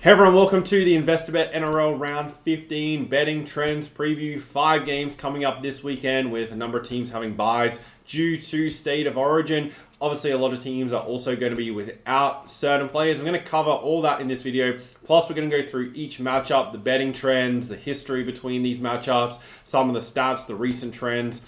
Hey everyone, welcome to the investor.bet NRL round 15 betting trends preview. 5 games coming up this weekend with a number of teams having buys due to state of origin. Obviously, a lot of teams are also going to be without certain players. I'm going to cover all that in this video. Plus, we're going to go through each matchup, the betting trends, the history between these matchups, some of the stats, the recent trends.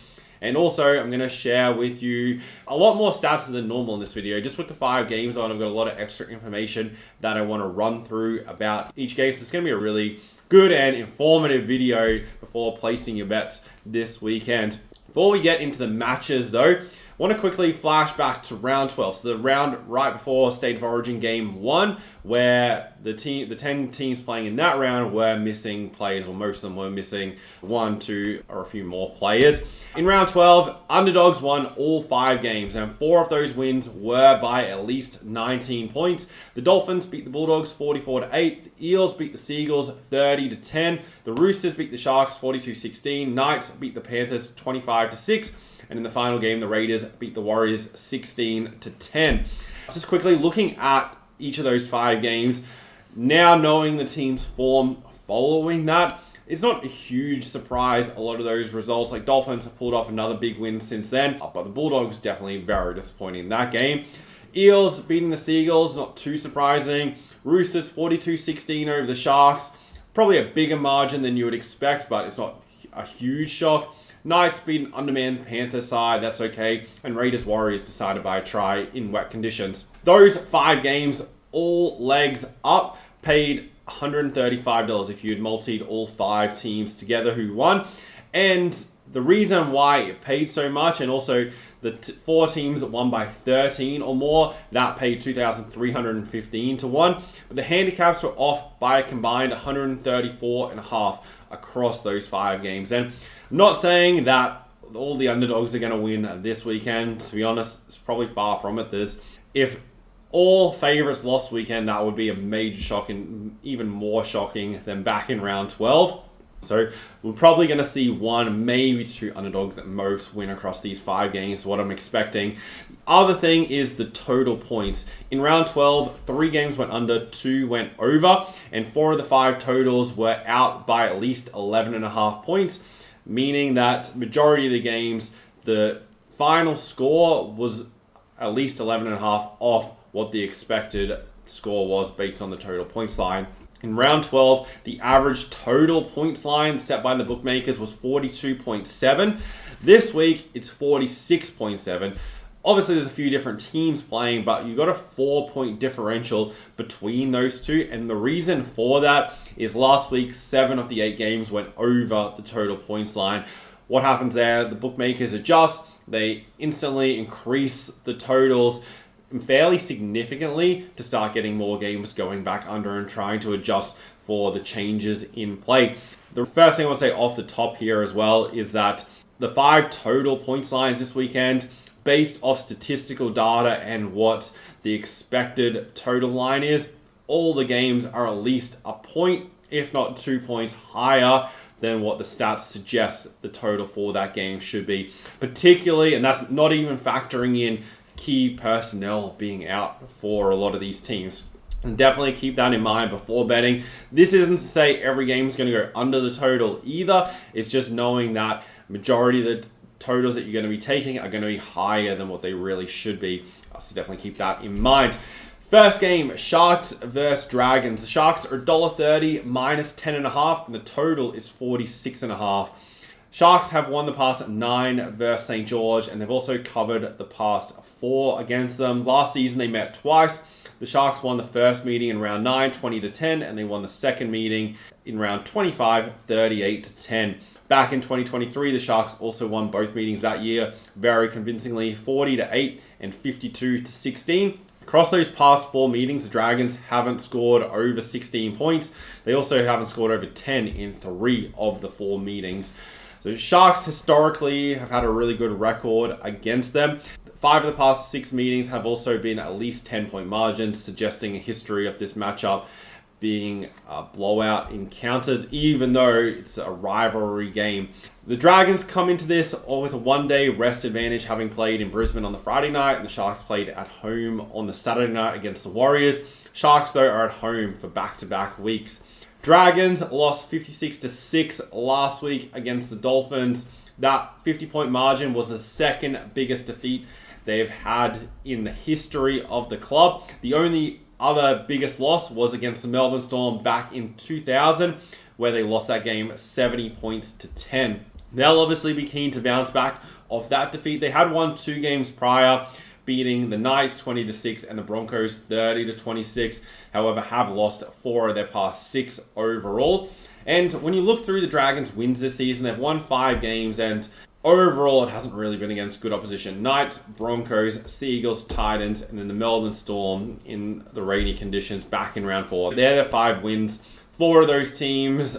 And also, I'm going to share with you a lot more stats than normal in this video. Just with the 5 games on, I've got a lot of extra information that I want to run through about each game. So it's going to be a really good and informative video before placing your bets this weekend. Before we get into the matches though, I want to quickly flash back to round 12. So the round right before State of Origin game 1, where the 10 teams playing in that round were missing players, or most of them were missing 1, 2, or a few more players. In round 12, underdogs won all 5 games, and 4 of those wins were by at least 19 points. The Dolphins beat the Bulldogs 44-8. The Eels beat the Seagulls 30-10. The Roosters beat the Sharks 42-16. Knights beat the Panthers 25-6. And in the final game, the Raiders beat the Warriors 16-10. Just quickly looking at each of those 5 games, now knowing the team's form following that, it's not a huge surprise. A lot of those results, like Dolphins have pulled off another big win since then, but the Bulldogs definitely very disappointing in that game. Eels beating the Seagulls, not too surprising. Roosters 42-16 over the Sharks. Probably a bigger margin than you would expect, but it's not a huge shock. Knights beat an undermanned Panther side, that's okay. And Raiders Warriors decided by a try in wet conditions. Those 5 games, all legs up, paid $135 if you'd multied all 5 teams together who won. And the reason why it paid so much, and also the 4 teams that won by 13 or more, that paid $2,315 to 1. But the handicaps were off by a combined 134.5 across those 5 games. And I'm not saying that all the underdogs are going to win this weekend. To be honest, it's probably far from it. If all favorites lost weekend, that would be a major shock, and even more shocking than back in round 12. So we're probably going to see 1, maybe 2 underdogs at most win across these 5 games, what I'm expecting. Other thing is the total points. In round 12, 3 games went under, 2 went over, and 4 of the 5 totals were out by at least 11.5 points, meaning that majority of the games, the final score was at least 11.5 off what the expected score was based on the total points line. In round 12, the average total points line set by the bookmakers was 42.7. This week, it's 46.7. Obviously, there's a few different teams playing, but you got a 4-point differential between those two. And the reason for that is last week, 7 of the 8 games went over the total points line. What happens there? The bookmakers adjust. They instantly increase the totals fairly significantly to start getting more games going back under and trying to adjust for the changes in play. The first thing I want to say off the top here as well is that the 5 total points lines this weekend, based off statistical data and what the expected total line is, all the games are at least a point, if not 2 points higher than what the stats suggest the total for that game should be. Particularly, and that's not even factoring in key personnel being out for a lot of these teams. And definitely keep that in mind before betting. This isn't to say every game is going to go under the total either. It's just knowing that majority of the totals that you're going to be taking are going to be higher than what they really should be. So definitely keep that in mind. First game, Sharks versus Dragons. The Sharks are $1.30 minus 10.5, and the total is 46.5. Sharks have won the past 9 versus St. George, and they've also covered the past 4 against them. Last season, they met twice. The Sharks won the first meeting in round 9, 20-10, and they won the second meeting in round 25, 38-10. Back in 2023, the Sharks also won both meetings that year very convincingly, 40-8 and 52-16. Across those past 4 meetings, the Dragons haven't scored over 16 points. They also haven't scored over 10 in 3 of the 4 meetings. So Sharks historically have had a really good record against them. 5 of the past 6 meetings have also been at least 10-point margins, suggesting a history of this matchup being blowout encounters, even though it's a rivalry game. The Dragons come into this with a one-day rest advantage, having played in Brisbane on the Friday night, and the Sharks played at home on the Saturday night against the Warriors. Sharks, though, are at home for back-to-back weeks. Dragons lost 56-6 last week against the Dolphins. That 50-point margin was the second biggest defeat they've had in the history of the club. The only other biggest loss was against the Melbourne Storm back in 2000, where they lost that game 70 points to 10. They'll obviously be keen to bounce back off that defeat. They had won 2 games prior, beating the Knights 20-6 and the Broncos 30-26. However, have lost 4 of their past 6 overall. And when you look through the Dragons' wins this season, they've won 5 games, and overall, it hasn't really been against good opposition. Knights, Broncos, Seagulls, Titans, and then the Melbourne Storm in the rainy conditions back in round 4. They're their 5 wins. 4 of those teams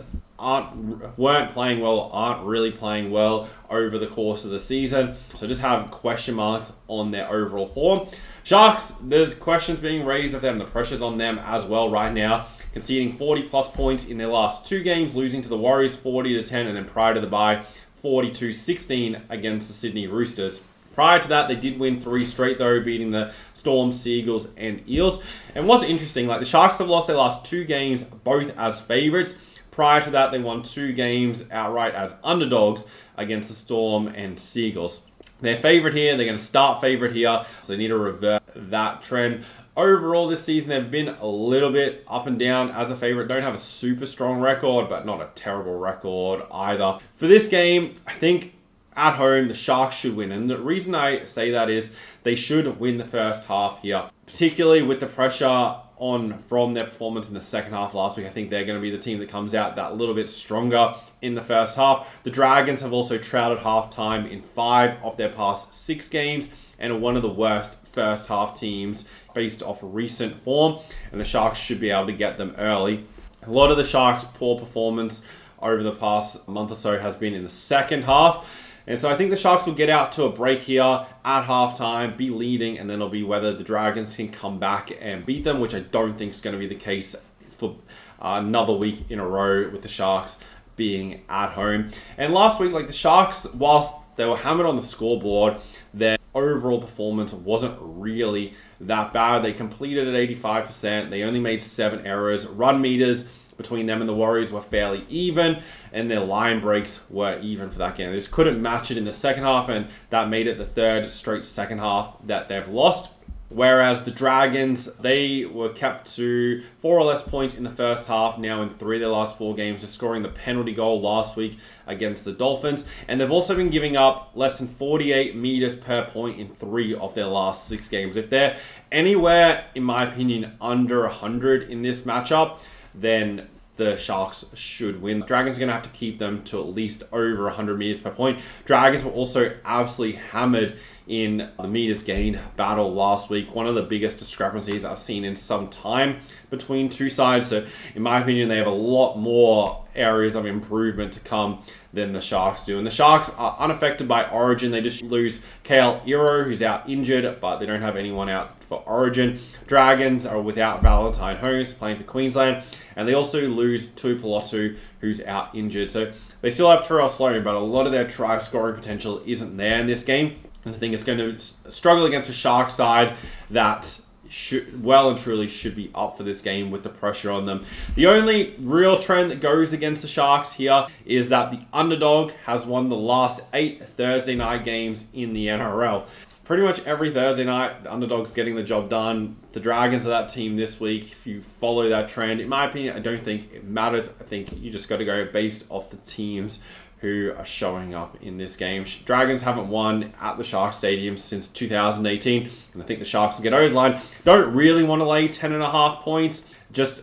weren't playing well, aren't really playing well over the course of the season. So just have question marks on their overall form. Sharks, there's questions being raised of them. The pressure's on them as well right now. Conceding 40-plus points in their last 2 games, losing to the Warriors 40-10, and then prior to the bye, 42-16 against the Sydney Roosters. Prior to that, they did win 3 straight though, beating the Storm, Seagulls, and Eels. And what's interesting, the Sharks have lost their last 2 games, both as favourites. Prior to that, they won 2 games outright as underdogs against the Storm and Seagulls. They're favourite here. They're going to start favourite here, so they need to revert that trend. Overall, this season, they've been a little bit up and down as a favourite. Don't have a super strong record, but not a terrible record either. For this game, I think at home, the Sharks should win. And the reason I say that is they should win the first half here, particularly with the pressure on from their performance in the second half last week. I think they're going to be the team that comes out that little bit stronger in the first half. The Dragons have also trailed at halftime in 5 of their past 6 games and are one of the worst first half teams based off recent form, and the Sharks should be able to get them early. A lot of the Sharks' poor performance over the past month or so has been in the second half. And so I think the Sharks will get out to a break here at halftime, be leading, and then it'll be whether the Dragons can come back and beat them, which I don't think is going to be the case for another week in a row with the Sharks being at home. And last week, the Sharks, whilst they were hammered on the scoreboard, their overall performance wasn't really that bad. They completed at 85%. They only made 7 errors. Run meters between them and the Warriors were fairly even, and their line breaks were even for that game. They just couldn't match it in the second half, and that made it the 3rd straight second half that they've lost. Whereas the Dragons, they were kept to 4 or less points in the first half, now in 3 of their last 4 games, just scoring the penalty goal last week against the Dolphins. And they've also been giving up less than 48 meters per point in 3 of their last 6 games. If they're anywhere, in my opinion, under 100 in this matchup, then the Sharks should win. Dragons are going to have to keep them to at least over 100 meters per point. Dragons were also absolutely hammered in the meters gained battle last week. One of the biggest discrepancies I've seen in some time between 2 sides. So in my opinion, they have a lot more areas of improvement to come than the Sharks do. And the Sharks are unaffected by Origin. They just lose Kale Iro, who's out injured, but they don't have anyone out for Origin. Dragons are without Valentine Holmes playing for Queensland, and they also lose Tuipulotu, who's out injured. So they still have Terrell Sloan, but a lot of their try scoring potential isn't there in this game. And I think it's going to struggle against a Sharks side that should be up for this game with the pressure on them. The only real trend that goes against the Sharks here is that the underdog has won the last 8 Thursday night games in the NRL. Pretty much every Thursday night, the underdog's getting the job done. The Dragons are that team this week. If you follow that trend, in my opinion, I don't think it matters. I think you just got to go based off the teams who are showing up in this game. Dragons haven't won at the Sharks Stadium since 2018, and I think the Sharks will get over the line. Don't really want to lay 10.5 points.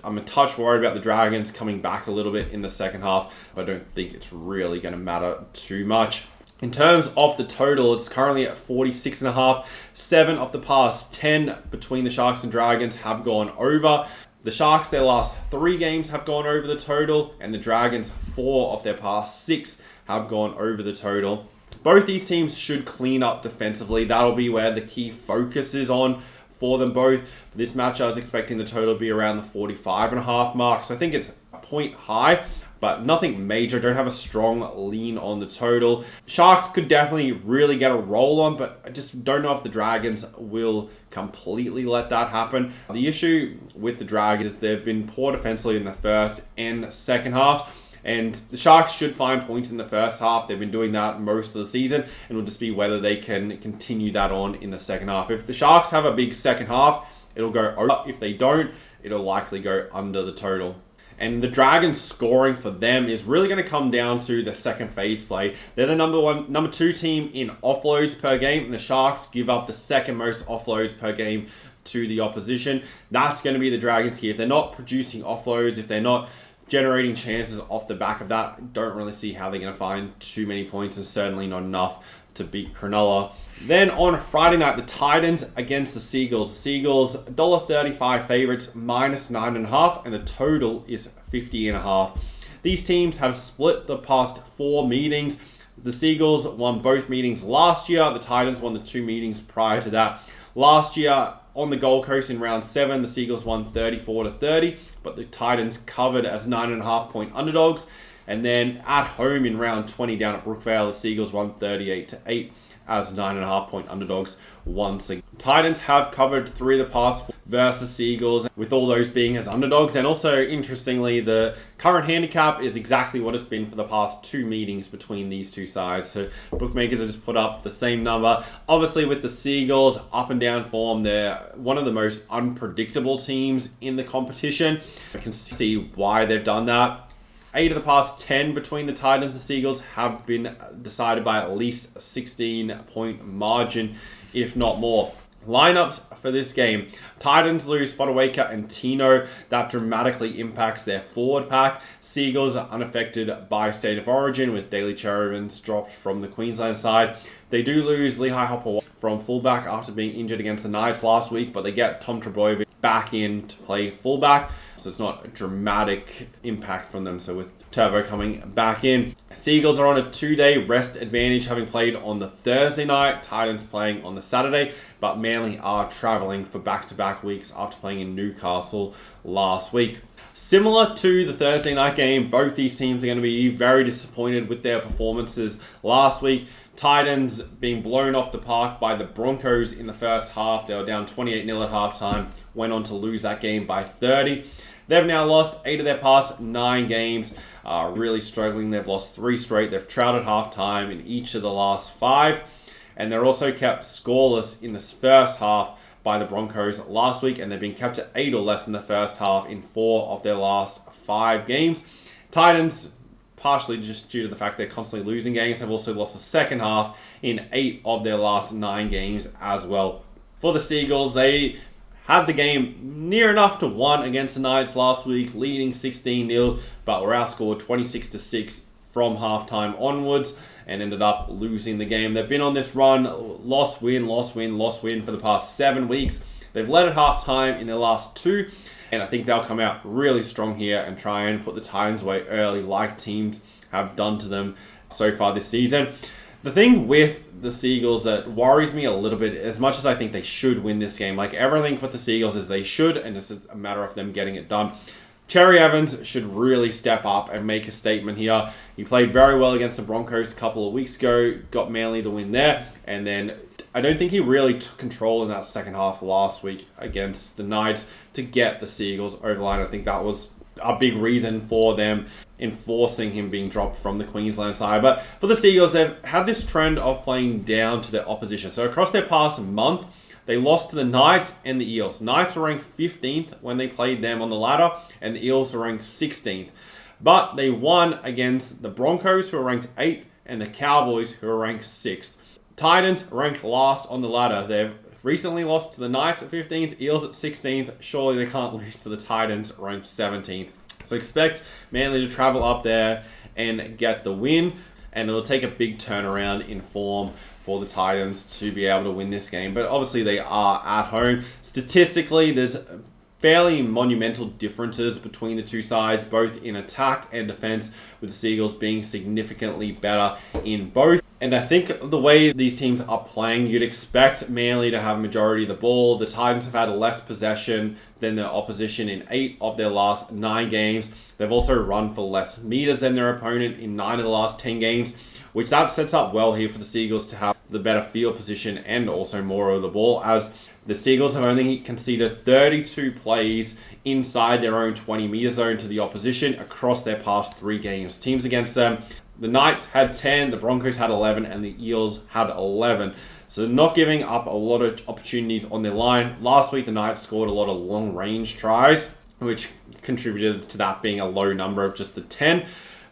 I'm a touch worried about the Dragons coming back a little bit in the second half, but I don't think it's really going to matter too much. In terms of the total, it's currently at 46.5. 7 of the past 10 between the Sharks and Dragons have gone over. The Sharks, their last 3 games have gone over the total, and the Dragons, 4 of their past 6 have gone over the total. Both these teams should clean up defensively. That'll be where the key focus is on for them both. For this match, I was expecting the total to be around the 45.5 mark. So I think it's a point high, but nothing major. Don't have a strong lean on the total. Sharks could definitely really get a roll on, but I just don't know if the Dragons will completely let that happen. The issue with the Dragons is they've been poor defensively in the first and second half. And the Sharks should find points in the first half. They've been doing that most of the season, and it'll just be whether they can continue that on in the second half. If the Sharks have a big second half, it'll go over. If they don't, it'll likely go under the total. And the Dragons scoring for them is really going to come down to the second phase play. They're the number two team in offloads per game, and the Sharks give up the second most offloads per game to the opposition. That's going to be the Dragons key. If they're not producing offloads, if they're not generating chances off the back of that, I don't really see how they're going to find too many points, and certainly not enough to beat Cronulla. Then on Friday night, the Titans against the Seagulls. Seagulls, $1.35 favourites, minus 9.5, and the total is 50.5. These teams have split the past 4 meetings. The Seagulls won both meetings last year. The Titans won the 2 meetings prior to that. Last year, on the Gold Coast in round 7, the Seagulls won 34-30, but the Titans covered as 9.5 point underdogs. And then at home in round 20 down at Brookvale, the Seagulls won 38-8 as 9.5 point underdogs once again. Titans have covered 3 of the past 4 versus Seagulls, with all those being as underdogs. And also, interestingly, the current handicap is exactly what it's been for the past 2 meetings between these two sides. So bookmakers have just put up the same number. Obviously, with the Seagulls up and down form, they're one of the most unpredictable teams in the competition. I can see why they've done that. 8 of the past 10 between the Titans and Seagulls have been decided by at least a 16-point margin, if not more. Lineups for this game. Titans lose Fodawaker and Tino. That dramatically impacts their forward pack. Seagulls are unaffected by state of origin, with Daly Cherubins dropped from the Queensland side. They do lose Lehigh Hopper from fullback after being injured against the Knights last week, but they get Tom Trebojevic back in to play fullback, so it's not a dramatic impact from them. So with Turbo coming back in, Seagulls are on a 2-day rest advantage, having played on the Thursday night, Titans playing on the Saturday, but Manly are travelling for back-to-back weeks after playing in Newcastle last week. Similar to the Thursday night game, both these teams are going to be very disappointed with their performances last week. Titans being blown off the park by the Broncos in the first half. They were down 28-0 at halftime, went on to lose that game by 30. They've now lost 8 of their past 9 games, really struggling. They've lost 3 straight. They've trailed at halftime in each of the last 5. And they're also kept scoreless in this first half by the Broncos last week, and they've been kept at 8 or less in the first half in 4 of their last 5 games. Titans, partially just due to the fact they're constantly losing games, have also lost the second half in 8 of their last 9 games as well. For the Seagulls, they had the game near enough to 1 against the Knights last week, leading 16-0, but were outscored 26-6 from halftime onwards and ended up losing the game. They've been on this run, loss, win, loss, win, loss, win for the past 7 weeks. They've led at halftime in their last 2, and I think they'll come out really strong here and try and put the Titans away early, like teams have done to them so far this season. The thing with the Seagulls that worries me a little bit, as much as I think they should win this game, like everything with the Seagulls is they should, and it's a matter of them getting it done. Cherry Evans should really step up and make a statement here. He played very well against the Broncos a couple of weeks ago, got Manly the win there, and then I don't think he really took control in that second half last week against the Knights to get the Seagulls over the line. I think that was a big reason for them enforcing him being dropped from the Queensland side. But for the Seagulls, they've had this trend of playing down to their opposition. So across their past month, they lost to the Knights and the Eels. Knights were ranked 15th when they played them on the ladder, and the Eels were ranked 16th. But they won against the Broncos, who are ranked 8th, and the Cowboys, who are ranked 6th. Titans ranked last on the ladder. They've recently lost to the Knights at 15th, Eels at 16th. Surely they can't lose to the Titans, ranked 17th. So expect Manly to travel up there and get the win, and it'll take a big turnaround in form for the Titans to be able to win this game. But obviously they are at home. Statistically, there's fairly monumental differences between the two sides, both in attack and defense, with the Seagulls being significantly better in both. And I think the way these teams are playing, you'd expect Manly to have majority of the ball. The Titans have had less possession than their opposition in 8 of their last 9 games. They've also run for less meters than their opponent in 9 of the last 10 games, which that sets up well here for the Seagulls to have the better field position and also more of the ball, as the Seagulls have only conceded 32 plays inside their own 20-meter zone to the opposition across their past 3 games. Teams against them, the Knights had 10, the Broncos had 11, and the Eels had 11. So not giving up a lot of opportunities on their line. Last week, the Knights scored a lot of long-range tries, which contributed to that being a low number of just the 10.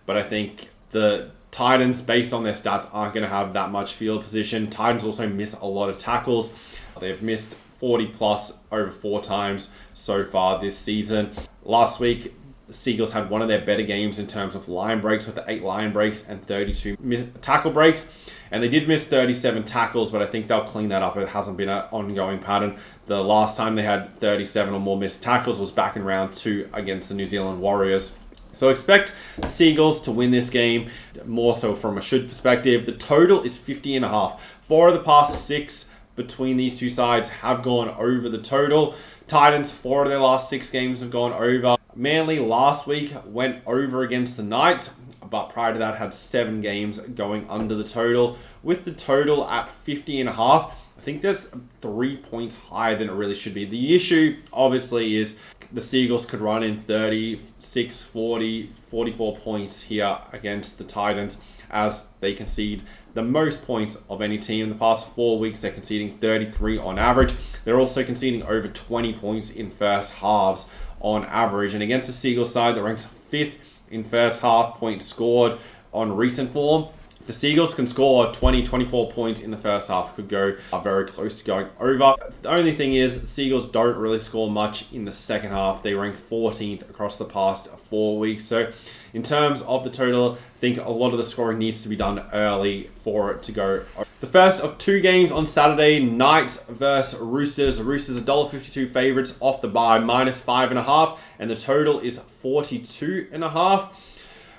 But I think the Titans, based on their stats, aren't going to have that much field position. Titans also miss a lot of tackles. They've missed 40 plus over 4 times so far this season. Last week, the Seagulls had one of their better games in terms of line breaks, with the 8 line breaks and 32 tackle breaks. And they did miss 37 tackles, but I think they'll clean that up. It hasn't been an ongoing pattern. The last time they had 37 or more missed tackles was back in round 2 against the New Zealand Warriors. So expect the Seagulls to win this game, more so from a should perspective. The total is 50.5. 4 of the past 6 between these two sides have gone over the total. Titans, 4 of their last 6 games have gone over. Manly last week went over against the Knights, but prior to that had 7 games going under the total. With the total at 50.5, I think that's 3 points higher than it really should be. The issue, obviously, is the Seagulls could run in 36, 40, 44 points here against the Titans, as they concede the most points of any team. In the past 4 weeks, they're conceding 33 on average. They're also conceding over 20 points in first halves on average. And against the Seagulls side that ranks 5th in first half points scored on recent form, the Seagulls can score 20, 24 points in the first half. Could go very close to going over. The only thing is, the Seagulls don't really score much in the second half. They rank 14th across the past 4 weeks. So in terms of the total, I think a lot of the scoring needs to be done early for it to go over. The first of 2 games on Saturday, Knights versus Roosters. The Roosters $1.52 favourites off the bye, -5.5, and the total is 42.5.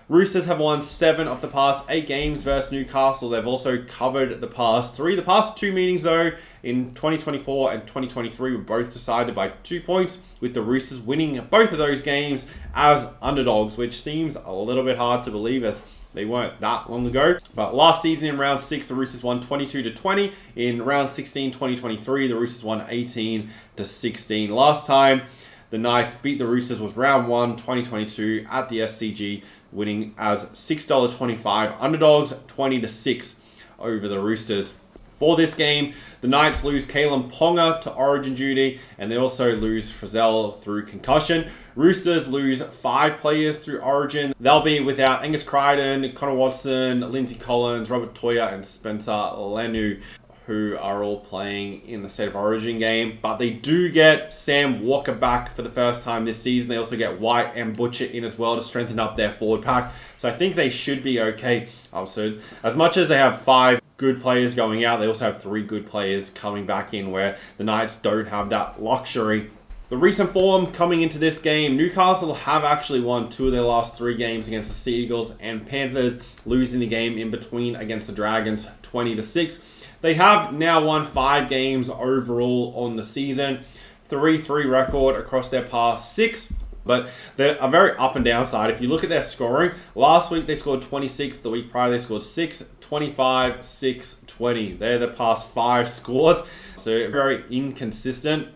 Roosters have won 7 of the past 8 games versus Newcastle. They've also covered the past 3. The past 2 meetings, though, in 2024 and 2023 were both decided by 2 points, with the Roosters winning both of those games as underdogs, which seems a little bit hard to believe as they weren't that long ago. But last season in round 6, the Roosters won 22-20. In round 16, 2023, the Roosters won 18-16. Last time the Knights beat the Roosters was round 1, 2022 at the SCG, winning as $6.25 underdogs, 20-6 over the Roosters. For this game, the Knights lose Kalen Ponga to Origin duty, and they also lose Frizzell through concussion. Roosters lose 5 players through Origin. They'll be without Angus Crichton, Connor Watson, Lindsay Collins, Robert Toya, and Spencer Lenu, who are all playing in the State of Origin game. But they do get Sam Walker back for the first time this season. They also get White and Butcher in as well to strengthen up their forward pack. So I think they should be okay. So as much as they have 5 good players going out, they also have 3 good players coming back in, where the Knights don't have that luxury. The recent form coming into this game, Newcastle have actually won 2 of their last 3 games against the Seagulls and Panthers, losing the game in between against the Dragons 20-6. They have now won 5 games overall on the season, 3-3 record across their past 6. But they're a very up and down side. If you look at their scoring, last week they scored 26. The week prior they scored 6, 25, 6, 20. They're the past 5 scores. So very inconsistent.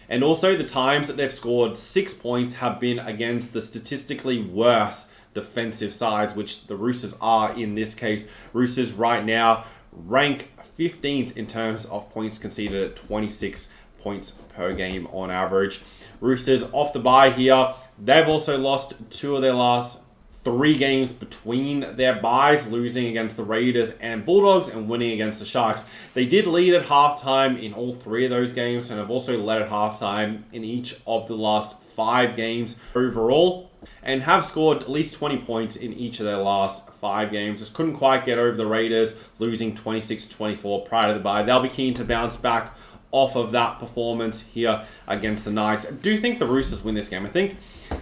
And also the times that they've scored 6 points have been against the statistically worse defensive sides, which the Roosters are in this case. Roosters right now rank 15th in terms of points conceded at 26 points per game on average. Roosters off the bye here. They've also lost 2 of their last 3 games between their byes, losing against the Raiders and Bulldogs and winning against the Sharks. They did lead at halftime in all 3 of those games, and have also led at halftime in each of the last 5 games overall, and have scored at least 20 points in each of their last 5 games. Just couldn't quite get over the Raiders, losing 26-24 prior to the bye. They'll be keen to bounce back off of that performance here against the Knights. I do think the Roosters win this game. I think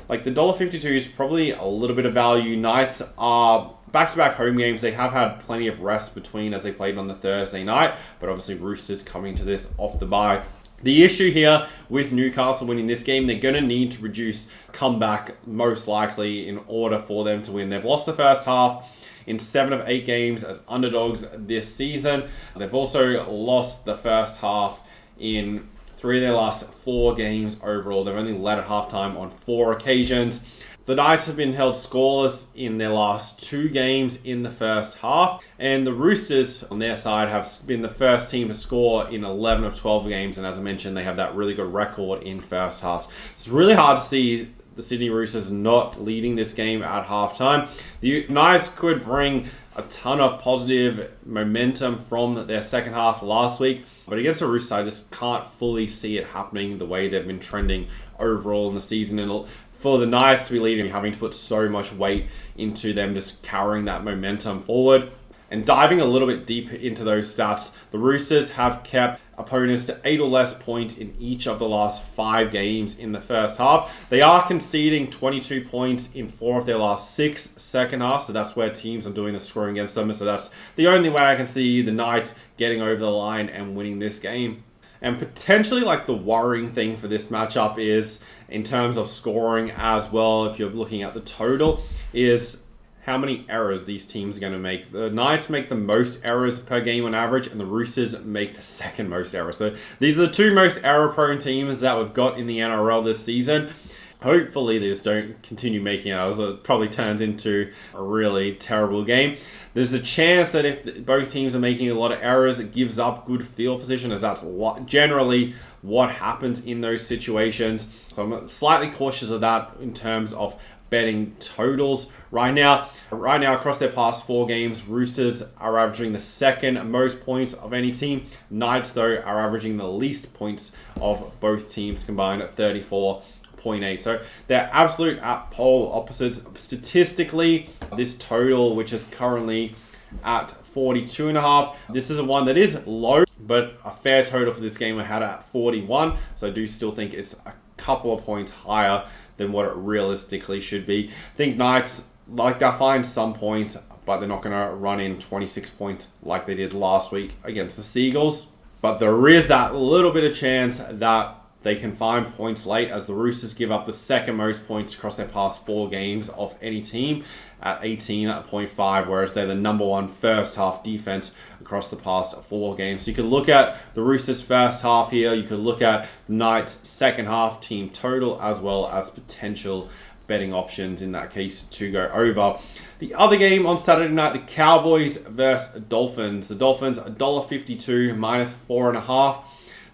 like the $1.52 is probably a little bit of value. Knights are back-to-back home games. They have had plenty of rest between as they played on the Thursday night, but obviously Roosters coming to this off the bye. The issue here with Newcastle winning this game, they're going to need to reduce comeback most likely in order for them to win. They've lost the first half in 7 of 8 games as underdogs this season. They've also lost the first half in 3 of their last 4 games overall. They've only led at halftime on 4 occasions. The Knights have been held scoreless in their last 2 games in the first half, and the Roosters on their side have been the first team to score in 11 of 12 games, and as I mentioned, they have that really good record in first halves. It's really hard to see the Sydney Roosters not leading this game at halftime. The Knights could bring a ton of positive momentum from their second half last week, but against the Roosters, I just can't fully see it happening the way they've been trending overall in the season. And for the Knights to be leading, having to put so much weight into them just carrying that momentum forward. And diving a little bit deeper into those stats, the Roosters have kept opponents to 8 or less points in each of the last 5 games in the first half. They are conceding 22 points in 4 of their last 6 second halves, so that's where teams are doing the scoring against them. So that's the only way I can see the Knights getting over the line and winning this game. And potentially like the worrying thing for this matchup is, in terms of scoring as well, if you're looking at the total, is how many errors these teams are going to make. The Knights make the most errors per game on average, and the Roosters make the second most errors. So these are the 2 most error-prone teams that we've got in the NRL this season. Hopefully they just don't continue making errors. It probably turns into a really terrible game. There's a chance that if both teams are making a lot of errors, it gives up good field position, as that's generally what happens in those situations. So I'm slightly cautious of that in terms of betting totals right now. Across their past 4 games, Roosters are averaging the second most points of any team. Knights, though, are averaging the least points of both teams combined at 34.8. So they're absolute at polar opposites. Statistically, this total, which is currently at 42.5, this is a one that is low, but a fair total for this game I had at 41. So I do still think it's a couple of points higher than what it realistically should be. I think Knights, like, they'll find some points, but they're not going to run in 26 points like they did last week against the Seagulls. But there is that little bit of chance that they can find points late, as the Roosters give up the second most points across their past 4 games of any team at 18.5, whereas they're the number 1 first half defense across the past 4 games. So you could look at the Roosters first half here, you could look at the Knights second half team total, as well as potential betting options in that case to go over. The other game on Saturday night, the Cowboys versus Dolphins. The Dolphins $1.52 minus 4.5.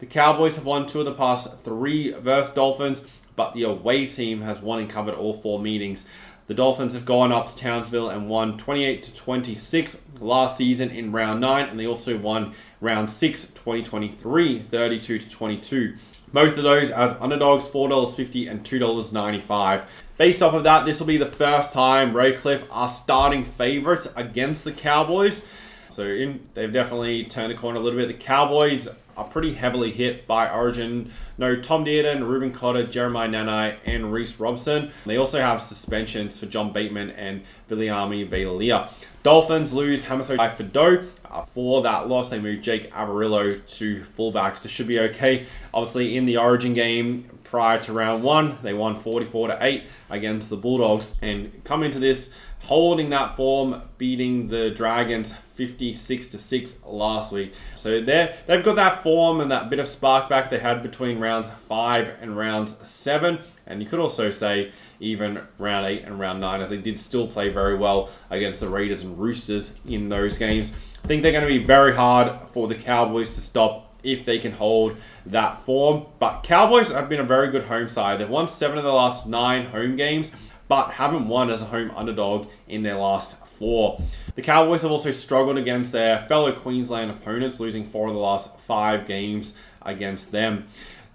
The Cowboys have won 2 of the past 3 versus Dolphins, but the away team has won and covered all 4 meetings. The Dolphins have gone up to Townsville and won 28-26 last season in round 9, and they also won round 6, 2023, 32-22. Both of those as underdogs, $4.50 and $2.95. Based off of that, this will be the first time Redcliffe are starting favourites against the Cowboys. So they've definitely turned a corner a little bit. The Cowboys are pretty heavily hit by Origin. No Tom Dearden, Ruben Cotter, Jeremiah Nanai, and Reece Robson. They also have suspensions for John Bateman and Viliami Vailia. Dolphins lose Hamiso Fado. For that loss, they moved Jake Avarillo to fullback, so should be okay. Obviously, in the Origin game prior to round 1, they won 44-8 against the Bulldogs, and come into this holding that form, beating the Dragons 56-6 last week. So they've got that form and that bit of spark back they had between rounds 5 and rounds 7. And you could also say even round 8 and round 9, as they did still play very well against the Raiders and Roosters in those games. I think they're going to be very hard for the Cowboys to stop if they can hold that form. But Cowboys have been a very good home side. They've won 7 of the last 9 home games, but haven't won as a home underdog in their last 4. The Cowboys have also struggled against their fellow Queensland opponents, losing 4 of the last 5 games against them.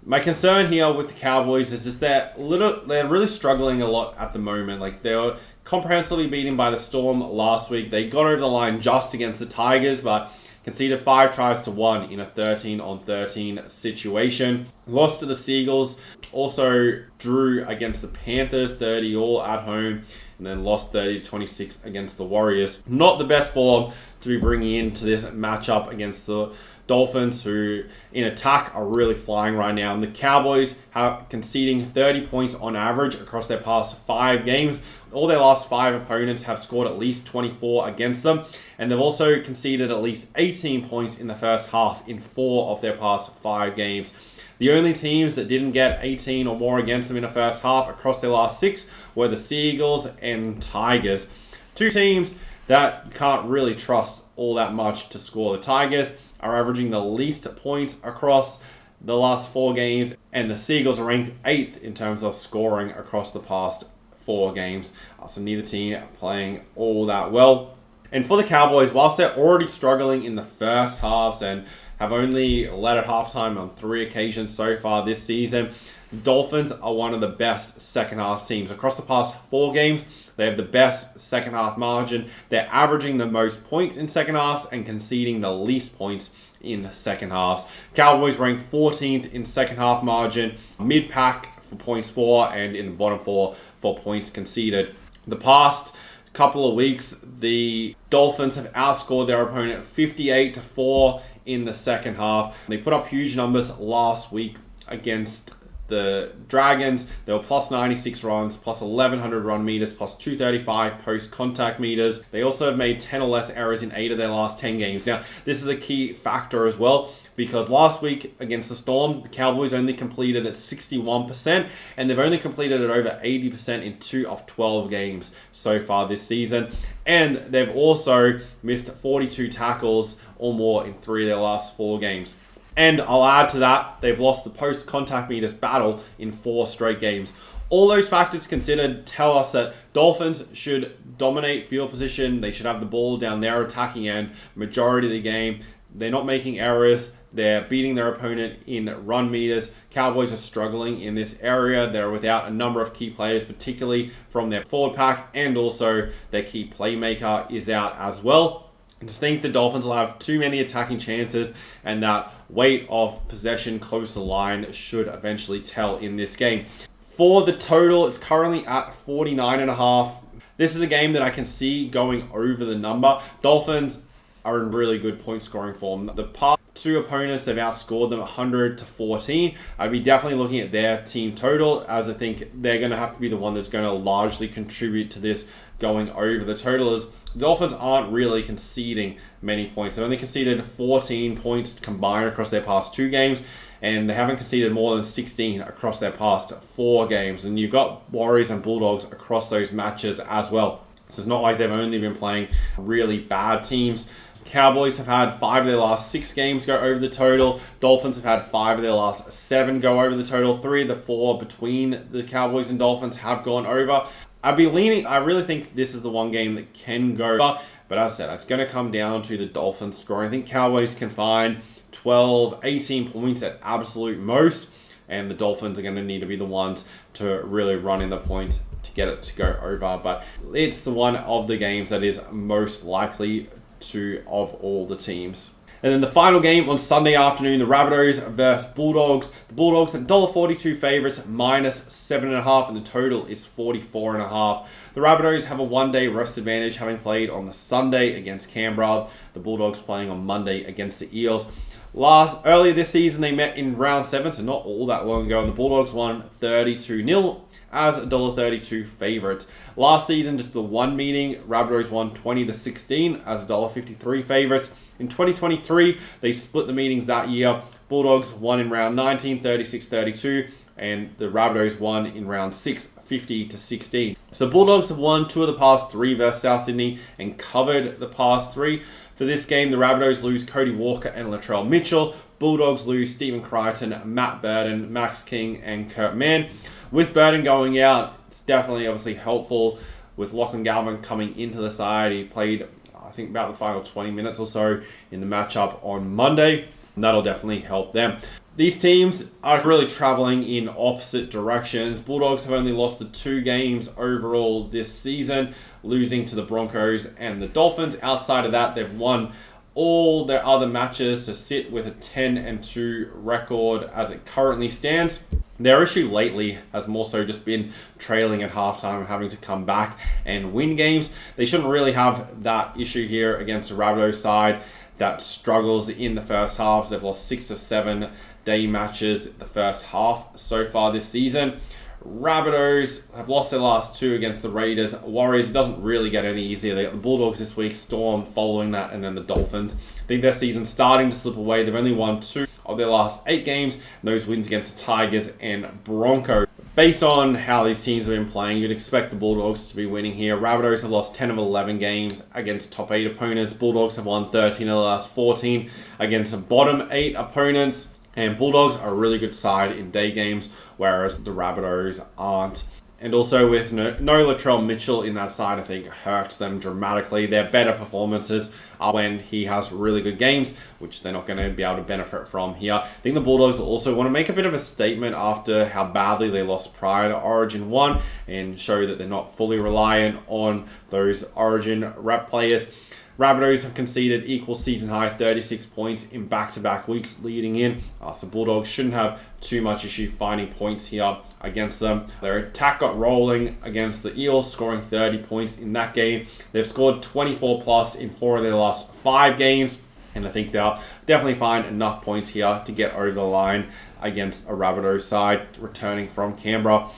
My concern here with the Cowboys is just they're really struggling a lot at the moment. Like, they were comprehensively beaten by the Storm last week. They got over the line just against the Tigers, but conceded 5 tries to 1 in a 13-on-13 situation. Lost to the Seagulls. Also drew against the Panthers 30 all at home. And then lost 30-26 against the Warriors. Not the best form to be bringing into this matchup against the Dolphins, who in attack are really flying right now. And the Cowboys are conceding 30 points on average across their past 5 games. All their last 5 opponents have scored at least 24 against them. And they've also conceded at least 18 points in the first half in 4 of their past 5 games. The only teams that didn't get 18 or more against them in the first half across their last 6 were the Seagulls and Tigers. 2 teams that you can't really trust all that much to score. The Tigers are averaging the least points across the last 4 games, and the Seagulls are ranked 8th in terms of scoring across the past 4 games. So neither team playing all that well. And for the Cowboys, whilst they're already struggling in the first halves and have only led at halftime on 3 occasions so far this season, the Dolphins are one of the best second half teams. Across the past 4 games, they have the best second half margin. They're averaging the most points in second halves and conceding the least points in second halves. Cowboys rank 14th in second half margin, mid-pack for points for, and in the bottom 4 for points conceded. The past couple of weeks, the Dolphins have outscored their opponent 58-4 in the second half. They put up huge numbers last week against the Dragons. They were plus 96 runs, plus 1100 run meters, plus 235 post-contact meters. They also have made 10 or less errors in 8 of their last 10 games. Now, this is a key factor as well, because last week against the Storm, the Cowboys only completed at 61%, and they've only completed at over 80% in 2 of 12 games so far this season. And they've also missed 42 tackles or more in 3 of their last 4 games. And I'll add to that, they've lost the post-contact meters battle in 4 straight games. All those factors considered tell us that Dolphins should dominate field position. They should have the ball down their attacking end majority of the game. They're not making errors. They're beating their opponent in run meters. Cowboys are struggling in this area. They're without a number of key players, particularly from their forward pack, and also their key playmaker is out as well. I just think the Dolphins will have too many attacking chances, and that weight of possession close to the line should eventually tell in this game. For the total, it's currently at 49.5. This is a game that I can see going over the number. Dolphins are in really good point scoring form. The past 2 opponents, they've outscored them 100-14. I'd be definitely looking at their team total, as I think they're going to have to be the one that's going to largely contribute to this going over the total. Is the Dolphins aren't really conceding many points. They've only conceded 14 points combined across their past 2 games, and they haven't conceded more than 16 across their past 4 games. And you've got Warriors and Bulldogs across those matches as well. So it's not like they've only been playing really bad teams. Cowboys have had 5 of their last 6 games go over the total. Dolphins have had 5 of their last 7 go over the total. 3 of the 4 between the Cowboys and Dolphins have gone over. I'd be leaning, I really think this is the one game that can go over. But as I said, it's going to come down to the Dolphins scoring. I think Cowboys can find 12, 18 points at absolute most. And the Dolphins are going to need to be the ones to really run in the points to get it to go over. But it's the one of the games that is most likely to of all the teams. And then the final game on Sunday afternoon, the Rabbitohs versus Bulldogs. The Bulldogs at $1.42 favourites, minus 7.5, and the total is 44.5. The Rabbitohs have a 1-day rest advantage, having played on the Sunday against Canberra. The Bulldogs playing on Monday against the Eels. Earlier this season, they met in round 7, so not all that long ago, and the Bulldogs won 32-0. As $1.32 favourites. Last season, just the one meeting, Rabbitohs won 20-16 as $1.53 favourites. In 2023, they split the meetings that year. Bulldogs won in round 19, 36-32, and the Rabbitohs won in round 6, 50-16. So Bulldogs have won 2 of the past 3 versus South Sydney and covered the past 3. For this game, the Rabbitohs lose Cody Walker and Latrell Mitchell. Bulldogs lose Stephen Crichton, Matt Burton, Max King, and Kurt Mann. With Burton going out, it's definitely obviously helpful. With Lachlan Galvin coming into the side, he played, I think, about the final 20 minutes or so in the matchup on Monday. And that'll definitely help them. These teams are really traveling in opposite directions. Bulldogs have only lost the 2 games overall this season, losing to the Broncos and the Dolphins. Outside of that, they've won all their other matches to sit with a 10-2 record as it currently stands. Their issue lately has more so just been trailing at halftime and having to come back and win games. They shouldn't really have that issue here against the Rabbitohs side that struggles in the first half. They've lost 6 of 7 day matches the first half so far this season. Rabbitohs have lost their last 2 against the Raiders. Warriors, it doesn't really get any easier. They got the Bulldogs this week, Storm following that, and then the Dolphins. I think their season's starting to slip away. They've only won 2 of their last 8 games, and those wins against the Tigers and Broncos. Based on how these teams have been playing, you'd expect the Bulldogs to be winning here. Rabbitohs have lost 10 of 11 games against top 8 opponents. Bulldogs have won 13 of the last 14 against bottom 8 opponents. And Bulldogs are a really good side in day games, whereas the Rabbitohs aren't. And also with no Latrell Mitchell in that side, I think hurts them dramatically. Their better performances are when he has really good games, which they're not going to be able to benefit from here. I think the Bulldogs also want to make a bit of a statement after how badly they lost prior to Origin 1 and show that they're not fully reliant on those Origin rep players. Rabbitohs have conceded equal season high 36 points in back-to-back weeks leading in. So Bulldogs shouldn't have too much issue finding points here against them. Their attack got rolling against the Eels, scoring 30 points in that game. They've scored 24 plus in 4 of their last 5 games. And I think they'll definitely find enough points here to get over the line against a Rabbitohs side returning from Canberra.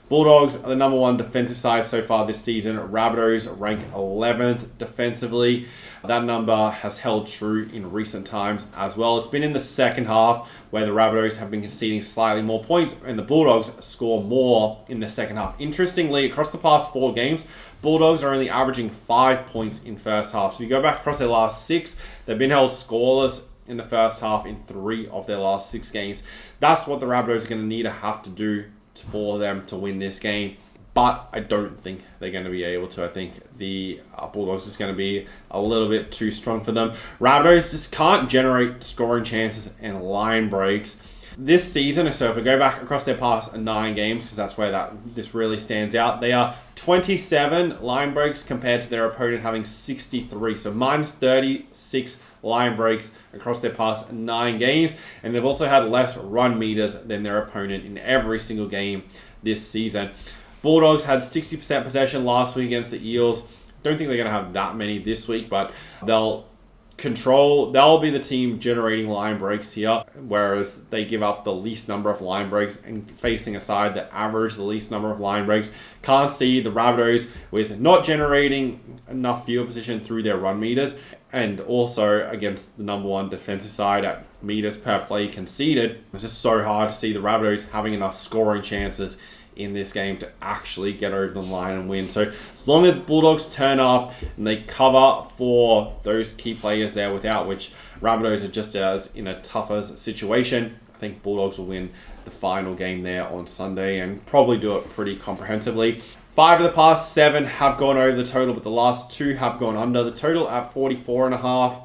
Bulldogs are the number 1 defensive side so far this season. Rabbitohs rank 11th defensively. That number has held true in recent times as well. It's been in the second half where the Rabbitohs have been conceding slightly more points and the Bulldogs score more in the second half. Interestingly, across the past 4 games, Bulldogs are only averaging 5 points in first half. So you go back across their last 6, they've been held scoreless in the first half in 3 of their last 6 games. That's what the Rabbitohs are going to need to have to do for them to win this game, but I don't think they're going to be able to. I think the Bulldogs is going to be a little bit too strong for them. Rabbitohs just can't generate scoring chances and line breaks this season. So if we go back across their past 9 games, because that's where this really stands out, they are 27 line breaks compared to their opponent having 63, so minus 36 line breaks across their past 9 games, and they've also had less run meters than their opponent in every single game this season. Bulldogs had 60% possession last week against the Eels. Don't think they're going to have that many this week, but they'll be the team generating line breaks here, whereas they give up the least number of line breaks and facing a side that average the least number of line breaks. Can't see the Rabbitohs with not generating enough field position through their run meters, and also against the number 1 defensive side at meters per play conceded. It's just so hard to see the Rabbitohs having enough scoring chances in this game to actually get over the line and win. So as long as Bulldogs turn up and they cover for those key players there, without which Rabbitohs are just as in a tougher situation, I think Bulldogs will win the final game there on Sunday and probably do it pretty comprehensively. 5 of the past 7 have gone over the total, but the last 2 have gone under the total at 44.5. I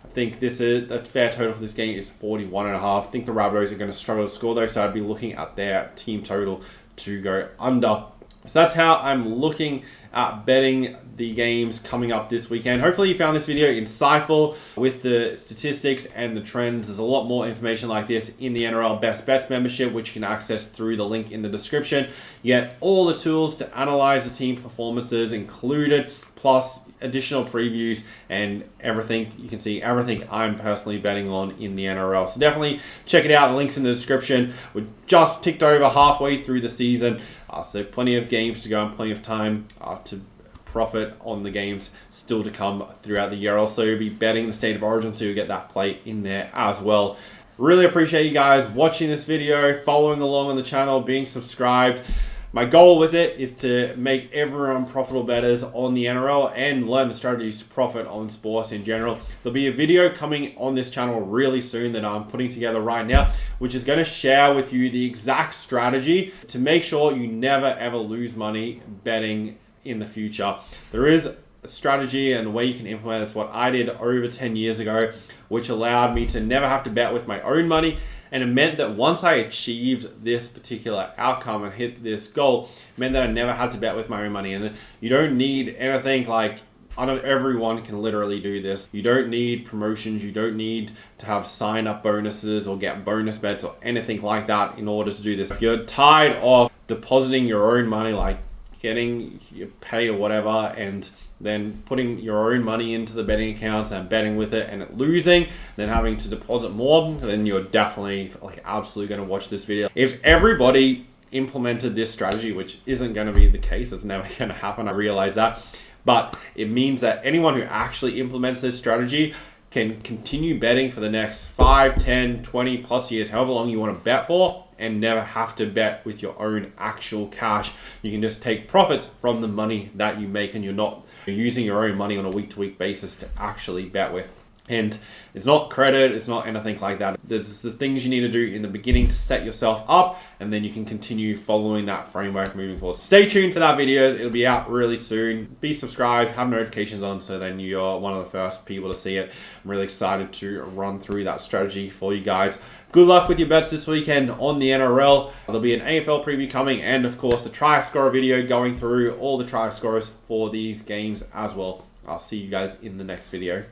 think this is the fair total for this game is 41.5. I think the Rabbitohs are going to struggle to score though, so I'd be looking at their team total to go under. So that's how I'm looking at betting the games coming up this weekend. Hopefully you found this video insightful with the statistics and the trends. There's a lot more information like this in the NRL Best Bets membership, which you can access through the link in the description. You get all the tools to analyze the team performances included, plus additional previews and everything. You can see everything I'm personally betting on in the NRL. So definitely check it out. The link's in the description. We're just ticked over halfway through the season. So plenty of games to go and plenty of time to profit on the games still to come throughout the year. I'll also be betting the State of Origin, so you'll get that play in there as well. Really appreciate you guys watching this video, following along on the channel, being subscribed. My goal with it is to make everyone profitable bettors on the NRL and learn the strategies to profit on sports in general. There'll be a video coming on this channel really soon that I'm putting together right now, which is going to share with you the exact strategy to make sure you never ever lose money betting in the future. There is a strategy and a way you can implement this, what I did over 10 years ago, which allowed me to never have to bet with my own money. And it meant that once I achieved this particular outcome and hit this goal, it meant that I never had to bet with my own money. And you don't need anything like I know everyone can literally do this. You don't need promotions. You don't need to have sign-up bonuses or get bonus bets or anything like that in order to do this. If you're tired of depositing your own money, like getting your pay or whatever, and then putting your own money into the betting accounts and betting with it and it losing, then having to deposit more, then you're definitely absolutely going to watch this video. If everybody implemented this strategy, which isn't going to be the case, it's never going to happen, I realize that, but it means that anyone who actually implements this strategy can continue betting for the next 5, 10, 20 plus years, however long you want to bet for, and never have to bet with your own actual cash. You can just take profits from the money that you make, and you're not using your own money on a week-to-week basis to actually bet with. And it's not credit, it's not anything like that. There's the things you need to do in the beginning to set yourself up, and then you can continue following that framework moving forward. Stay tuned for that video. It'll be out really soon. Be subscribed, have notifications on, so then you're one of the first people to see it. I'm really excited to run through that strategy for you guys. Good luck with your bets this weekend on the NRL. There'll be an AFL preview coming, and of course the try scorer video going through all the try scorers for these games as well. I'll see you guys in the next video.